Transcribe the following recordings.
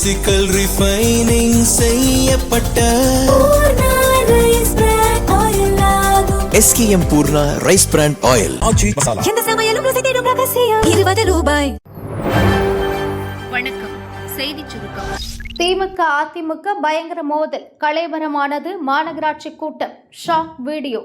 Physical refining செய்யப்பட்ட SKM Poorna rice brand oil. எந்த சமையலும் ருசி தேடும் ரகசியம் 20 ரூபாய். வணக்கம். செய்திச் சுருக்கம். திமுக அதிமுக பயங்கர மோதல், கலவரமானது மாநகராட்சி கூட்டம். Shock video.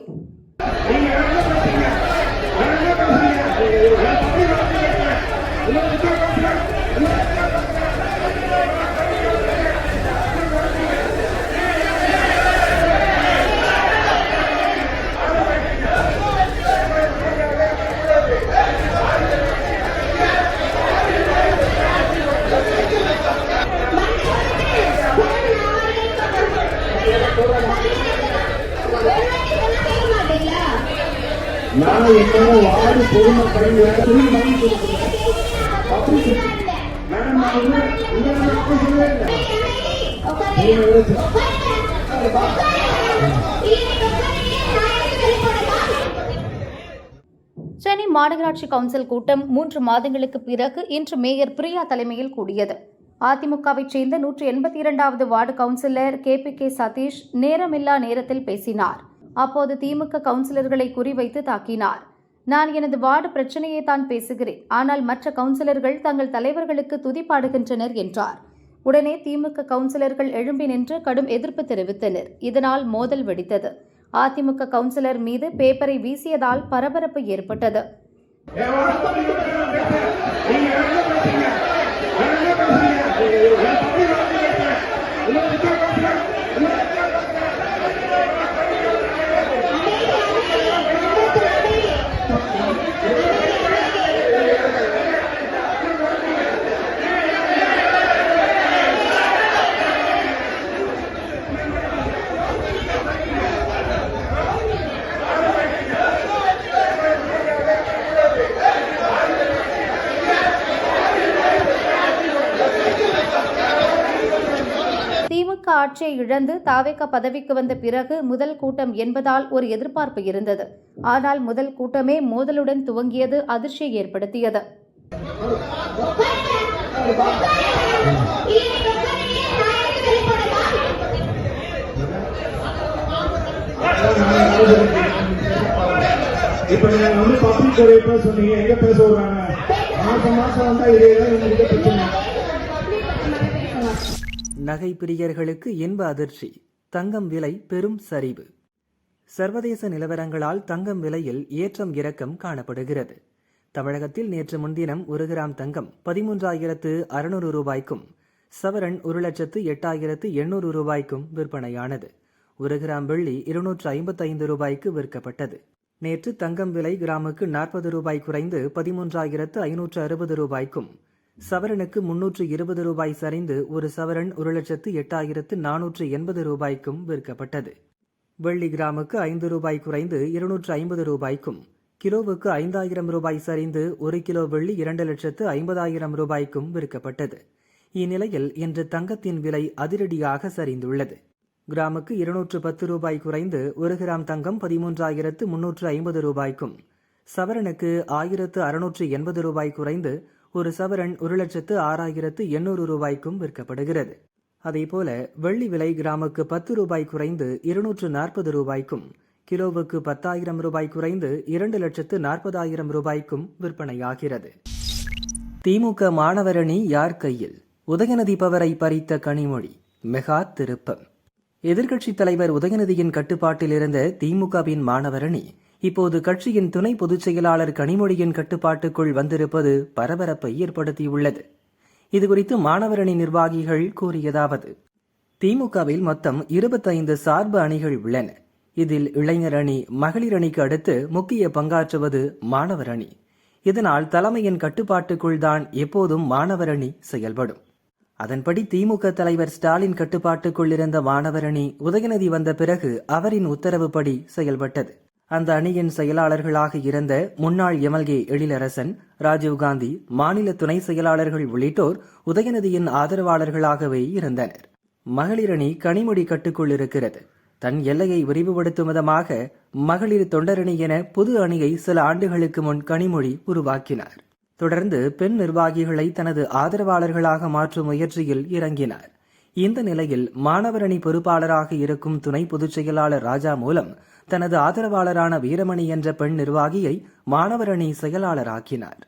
நான் என்னோட வார்டு பொதுமக்கள் சென்னை மாநகராட்சி கவுன்சில் கூட்டம் 3 மாதங்களுக்கு பிறகு இன்று மேயர் பிரியா தலைமையில் கூடியது. அதிமுகவைச் சேர்ந்த 182வது வார்டு கவுன்சிலர் KPK சதீஷ் நேரமில்லா நேரத்தில் பேசினார். அப்போது திமுக கவுன்சிலர்களை குறிவைத்து தாக்கினார். நான் எனது வார்டு பிரச்சனையை தான் பேசுகிறேன், ஆனால் மற்ற கவுன்சிலர்கள் தங்கள் தலைவர்களுக்கு துதிப்பாடுகின்றனர் என்றார். உடனே திமுக கவுன்சிலர்கள் எழும்பி நின்று கடும் எதிர்ப்பு தெரிவித்தனர். இதனால் மோதல் வெடித்தது. அதிமுக கவுன்சிலர் மீது பேப்பரை வீசியதால் பரபரப்பு ஏற்பட்டது. திமுக ஆட்சியை இழந்து தாவேகா பதவிக்கு வந்த பிறகு முதல் கூட்டம் என்பதால் ஒரு எதிர்பார்ப்பு இருந்தது. ஆனால் முதல் கூட்டமே மோதலுடன் துவங்கியது அதிர்ச்சியை ஏற்படுத்தியது. இப்ப நீங்க வந்து பப்ளிக் ஒரு சொன்னீங்க, எங்க பேச விடுறாங்க? மாசம் வந்தா இதேதான் எங்ககிட்ட பிரச்சனை. நகை பிரியர்களுக்கு இன்ப அதிர்ச்சி, தங்கம் விலை பெரும் சரிவு. சர்வதேச நிலவரங்களால் தங்கம் விலையில் ஏற்றம் இறக்கம் காணப்படுகிறது. தமிழகத்தில் நேற்று முன்தினம் 1 கிராம் தங்கம் 13,600 ரூபாய்க்கும் சவரன் 1,08,800 ரூபாய்க்கும் விற்பனையானது. 1 கிராம் வெள்ளி 255 ரூபாய்க்கு விற்கப்பட்டது. நேற்று தங்கம் விலை கிராமுக்கு 40 ரூபாய் குறைந்து 13,560 ரூபாய்க்கும் சவரனுக்கு 320 ரூபாய் சரிந்து ஒரு சவரன் 1,08,480 ரூபாய்க்கும் விற்கப்பட்டது. வெள்ளி கிராமுக்கு 5 ரூபாய் குறைந்து 250 ரூபாய்க்கும் கிலோவுக்கு 5,000 ரூபாய் சரிந்து 1 கிலோ வெள்ளி 2,50,000 ரூபாய்க்கும் விற்கப்பட்டது. இந்நிலையில் இன்று தங்கத்தின் விலை அதிரடியாக சரிந்துள்ளது. கிராமுக்கு 210 ரூபாய் குறைந்து 1 கிராம் தங்கம் 13,350 ரூபாய்க்கும் சவரனுக்கு 1,680 ரூபாய் குறைந்து ஒரு சவரன் 1,06,800 ரூபாய்க்கும் விற்கப்படுகிறது. அதேபோல வெள்ளி விலை கிராமுக்கு 10 ரூபாய் குறைந்து 240 ரூபாய்க்கும் கிலோவுக்கு 10,000 ரூபாய் குறைந்து 2,40,000 ரூபாய்க்கும் விற்பனையாகிறது. திமுக மாணவரணி யார் கையில்? உதயநிதி பவரை பறித்த கனிமொழி மெகா திருப்பம். எதிர்க்கட்சித் தலைவர் உதயநிதியின் கட்டுப்பாட்டில் இருந்த திமுகவின் மாணவரணி இப்போது கட்சியின் துணை பொதுச் செயலாளர் கனிமொழியின் கட்டுப்பாட்டுக்குள் வந்திருப்பது பரபரப்பை ஏற்படுத்தியுள்ளது. இதுகுறித்து மாணவரணி நிர்வாகிகள் கூறியதாவது: திமுகவில் மொத்தம் 25 சார்பு அணிகள் உள்ளன. இதில் இளைஞர் அணி, மகளிர் அணிக்கு அடுத்து முக்கிய பங்காற்றுவது மாணவர் அணி. இதனால் தலைமையின் கட்டுப்பாட்டுக்குள் தான் எப்போதும் மாணவர் அணி செயல்படும். அதன்படி திமுக தலைவர் ஸ்டாலின் கட்டுப்பாட்டுக்குள் இருந்த மாணவர் அணி உதயநிதி வந்த பிறகு அவரின் உத்தரவுப்படி செயல்பட்டது. அந்த அணியின் செயலாளர்களாக இருந்த முன்னாள் MLA எழிலரசன், ராஜீவ்காந்தி, மாநில துணை செயலாளர்கள் உள்ளிட்டோர் உதயநிதியின் ஆதரவாளர்களாகவே இருந்தனர். மகளிர் அணி கனிமொழி கட்டுக்குள் இருக்கிறது. தன் எல்லையை விரிவுபடுத்தும் விதமாக மகளிர் தொண்டரணி என புது அணியை சில ஆண்டுகளுக்கு முன் கனிமொழி உருவாக்கினார். தொடர்ந்து பெண் நிர்வாகிகளை தனது ஆதரவாளர்களாக மாற்றும் முயற்சியில் இறங்கினார். இந்த நிலையில் மாணவரணி பொறுப்பாளராக இருக்கும் துணை பொதுச் செயலாளர் ராஜா மூலம் தனது ஆதரவாளரான வீரமணி என்ற பெண் நிர்வாகியை மாணவரணி செயலாளராக்கினார்.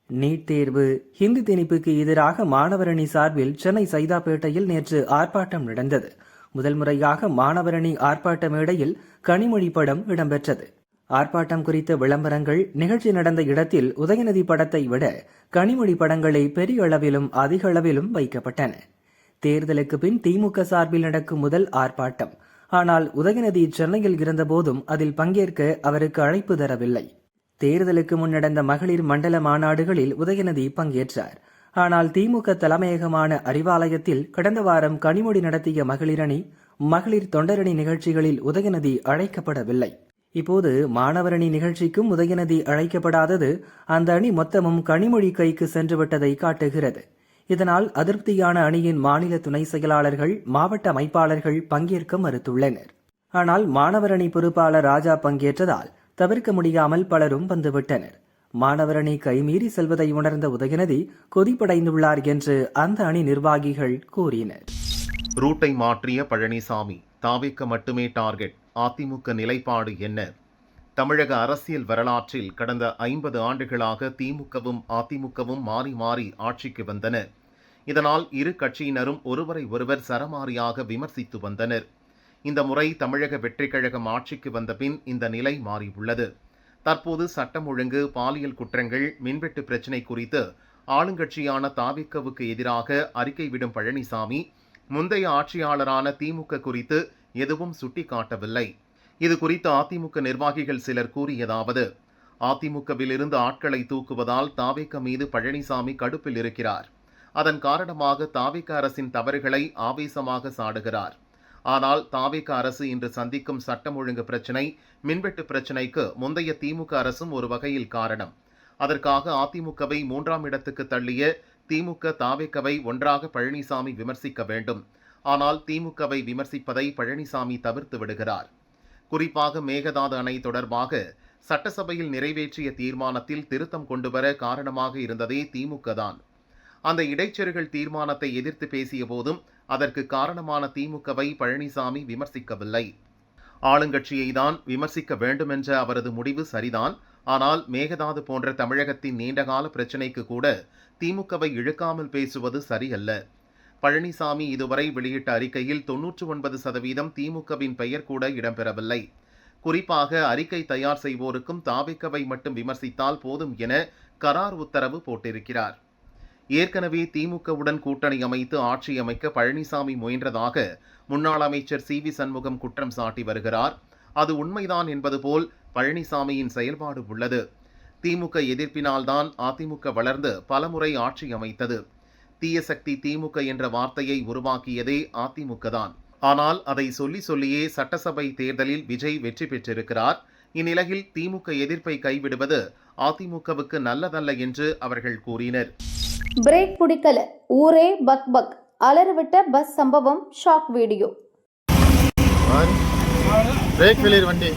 நீட் தேர்வு, ஹிந்தி திணிப்புக்கு எதிராக மாணவரணி சார்பில் சென்னை சைதாப்பேட்டையில் நேற்று ஆர்ப்பாட்டம் நடந்தது. முதல் முறையாக மாணவரணி ஆர்ப்பாட்ட மேடையில் கனிமொழி படம் இடம்பெற்றது. ஆர்ப்பாட்டம் குறித்த விளம்பரங்கள் நிகழ்ச்சி நடந்த இடத்தில் உதயநிதி படத்தை விட கனிமொழி படங்களை பெரிய அளவிலும் அதிக அளவிலும் வைக்கப்பட்டன. தேர்தலுக்கு பின் திமுக சார்பில் நடக்கும் முதல் ஆர்ப்பாட்டம். ஆனால் உதயநிதி சென்னையில் இருந்தபோதும் அதில் பங்கேற்க அவருக்கு அழைப்பு தரவில்லை. தேர்தலுக்கு முன் நடந்த மகளிர் மண்டல மாநாடுகளில் உதயநிதி பங்கேற்றார். ஆனால் திமுக தலைமையகமான அறிவாலயத்தில் கடந்த வாரம் கனிமொழி நடத்திய மகளிரணி, மகளிர் தொண்டரணி நிகழ்ச்சிகளில் உதயநிதி அழைக்கப்படவில்லை. இப்போது மாணவரணி நிகழ்ச்சிக்கும் உதயநிதி அழைக்கப்படாதது அந்த அணி மொத்தமும் கனிமொழி கைக்கு சென்றுவிட்டதை காட்டுகிறது. இதனால் அதிருப்தியான அணியின் மாநில துணை செயலாளர்கள், மாவட்ட அமைப்பாளர்கள் பங்கேற்க மறுத்துள்ளனர். ஆனால் மாணவரணி பொறுப்பாளர் ராஜா பங்கேற்றதால் தவிர்க்க முடியாமல் பலரும் வந்துவிட்டனர். மாணவரணி கைமீறி செல்வதை உணர்ந்த உதயநிதி கொதிப்படைந்துள்ளார் என்று அந்த அணி நிர்வாகிகள் கூறினர். ரூட்டை மாற்றிய பழனிசாமி, தாவிக்க மட்டுமே டார்கெட். அதிமுக நிலைப்பாடு என்ன? தமிழக அரசியல் வரலாற்றில் கடந்த 50 ஆண்டுகளாக திமுகவும் அதிமுகவும் மாறி மாறி ஆட்சிக்கு வந்தன. இதனால் இரு கட்சியினரும் ஒருவரை ஒருவர் சரமாரியாக விமர்சித்து வந்தனர். இந்த முறை தமிழக வெற்றிக் கழகம் ஆட்சிக்கு வந்த பின் இந்த நிலை மாறியுள்ளது. தற்போது சட்டம் ஒழுங்கு, பாலியல் குற்றங்கள், மின்வெட்டு பிரச்சினை குறித்து ஆளுங்கட்சியான தாவிகவுக்கு எதிராக அறிக்கை விடும் பழனிசாமி, முந்தைய ஆட்சியாளரான திமுக குறித்து எதுவும் சுட்டிக்காட்டவில்லை. இது குறித்து அதிமுக நிர்வாகிகள் சிலர் கூறியதாவது: அதிமுகவிலிருந்து ஆட்களை தூக்குவதால் தாவேக மீது பழனிசாமி கடுப்பில் இருக்கிறார். அதன் காரணமாக தாவேக அரசின் தவறுகளை ஆவேசமாக சாடுகிறார். ஆனால் தாவேக அரசு இன்று சந்திக்கும் சட்டம் ஒழுங்கு பிரச்சினை, மின்வெட்டு பிரச்சினைக்கு முந்தைய திமுக அரசும் ஒரு வகையில் காரணம். அதற்காக அதிமுகவை 3ஆம் இடத்துக்கு தள்ளிய திமுக தாவேகவை ஒன்றாக பழனிசாமி விமர்சிக்க வேண்டும். ஆனால் திமுகவை விமர்சிப்பதை பழனிசாமி தவிர்த்து விடுகிறார். குறிப்பாக மேகதாது அணை தொடர்பாக சட்டசபையில் நிறைவேற்றிய தீர்மானத்தில் திருத்தம் கொண்டுவர காரணமாக இருந்ததே திமுக தான். அந்த இடைச்செருகல் தீர்மானத்தை எதிர்த்து பேசிய போதும் அதற்கு காரணமான திமுகவை பழனிசாமி விமர்சிக்கவில்லை. ஆளுங்கட்சியை தான் விமர்சிக்க வேண்டுமென்ற அவரது முடிவு சரிதான். ஆனால் மேகதாது போன்ற தமிழகத்தின் நீண்டகால பிரச்சினைக்கு கூட திமுகவை இழுக்காமல் பேசுவது சரியல்ல. பழனிசாமி இதுவரை வெளியிட்ட அறிக்கையில் 99% திமுகவின் பெயர் கூட இடம்பெறவில்லை. குறிப்பாக அறிக்கை தயார் செய்வோருக்கும் தாவேகவை மட்டும் விமர்சித்தால் போதும் என கரார் உத்தரவு போட்டிருக்கிறார். ஏற்கனவே திமுகவுடன் கூட்டணி அமைத்து ஆட்சி அமைக்க பழனிசாமி முயன்றதாக முன்னாள் அமைச்சர் CV சண்முகம் குற்றம் சாட்டி வருகிறார். அது உண்மைதான் என்பது போல் பழனிசாமியின் செயல்பாடு உள்ளது. திமுக எதிர்ப்பினால்தான் அதிமுக வளர்ந்து பலமுறை ஆட்சி அமைத்தது. தீய சக்தி திமுக என்ற வார்த்தையை உருவாக்கியதே அதிமுக தான். ஆனால் அதை சொல்லியே சட்டசபை தேர்தலில் விஜய் வெற்றி பெற்றிருக்கிறார். இந்நிலையில் திமுக எதிர்ப்பை கைவிடுவது அதிமுகவுக்கு நல்லதல்ல என்று அவர்கள் கூறினர். பிரேக் பிடிக்கல, ஊரே பக் பக், அலறிவிட்ட பஸ் சம்பவம், ஷாக் வீடியோ. பிரேக் ஃபெயிலியர் வண்டி.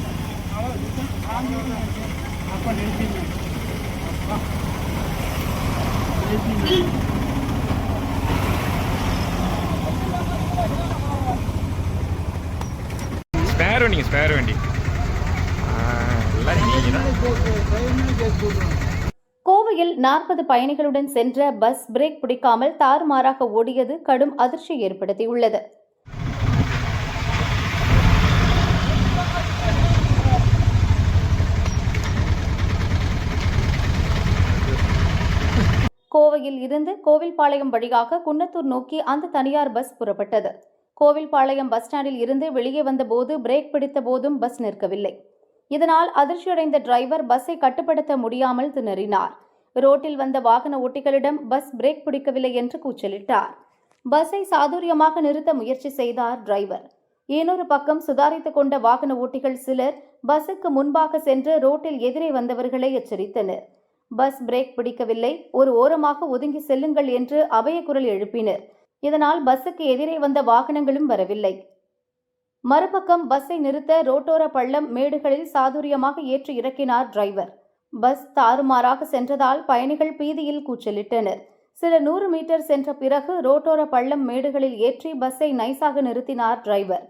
ஸ்பேர் வண்டி. கோவையில் 40 பயணிகளுடன் சென்ற பஸ் பிரேக் பிடிக்காமல் தாறுமாறாக ஓடியது கடும் அதிர்ச்சி ஏற்படுத்தியுள்ளது. கோவையில் இருந்து கோவில்பாளையம் வழியாக குன்னத்தூர் நோக்கி அந்த தனியார் பஸ் புறப்பட்டது. கோவில்பாளையம் பஸ் ஸ்டாண்டில் இருந்து வெளியே வந்தபோது பிரேக் பிடித்த போதும் பஸ் நிற்கவில்லை. இதனால் அதிர்ச்சியடைந்த டிரைவர் பஸ்ஸை கட்டுப்படுத்த முடியாமல் திணறினார். ரோட்டில் வந்த வாகன ஓட்டிகளிடம் பஸ் பிரேக் பிடிக்கவில்லை என்று கூச்சலிட்டார். பஸ்ஸை சாதுரியமாக நிறுத்த முயற்சி செய்தார் டிரைவர். இன்னொரு பக்கம் சுதாரித்துக் கொண்ட வாகன ஓட்டிகள் சிலர் பஸ்ஸுக்கு முன்பாக சென்று ரோட்டில் எதிரே வந்தவர்களை எச்சரித்தனர். பஸ் பிரேக் பிடிக்கவில்லை, ஒரு ஓரமாக ஒதுங்கி செல்லுங்கள் என்று அபயக்குரல் எழுப்பினர். இதனால் பஸ்ஸுக்கு எதிரே வந்த வாகனங்களும் வரவில்லை. மறுபக்கம் பஸ்ஸை நிறுத்த ரோட்டோர பள்ளம் மேடுகளில் சாதுரியமாக ஏற்றி இறக்கினார் டிரைவர். பஸ் தாறுமாறாக சென்றதால் பயணிகள் பீதியில் கூச்சலிட்டனர். சில 100 மீட்டர் சென்ற பிறகு ரோட்டோர பள்ளம் மேடுகளில் ஏற்றி பஸ்ஸை நைசாக நிறுத்தினார் டிரைவர்.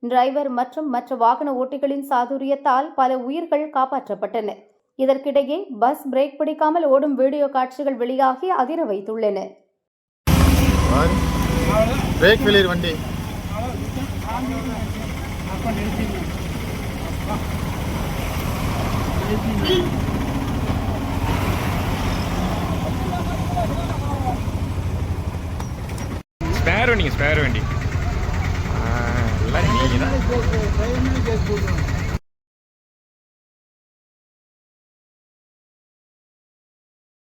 டிரைவர் மற்றும் மற்ற வாகன ஓட்டிகளின் சாதுரியத்தால் பல உயிர்கள் காப்பாற்றப்பட்டன. இதற்கிடையே பஸ் பிரேக் பிடிக்காமல் ஓடும் வீடியோ காட்சிகள் வெளியாகி அதிர வைத்துள்ளன. ஸ்பேர் வண்டி எல்லாம் நீங்க தான்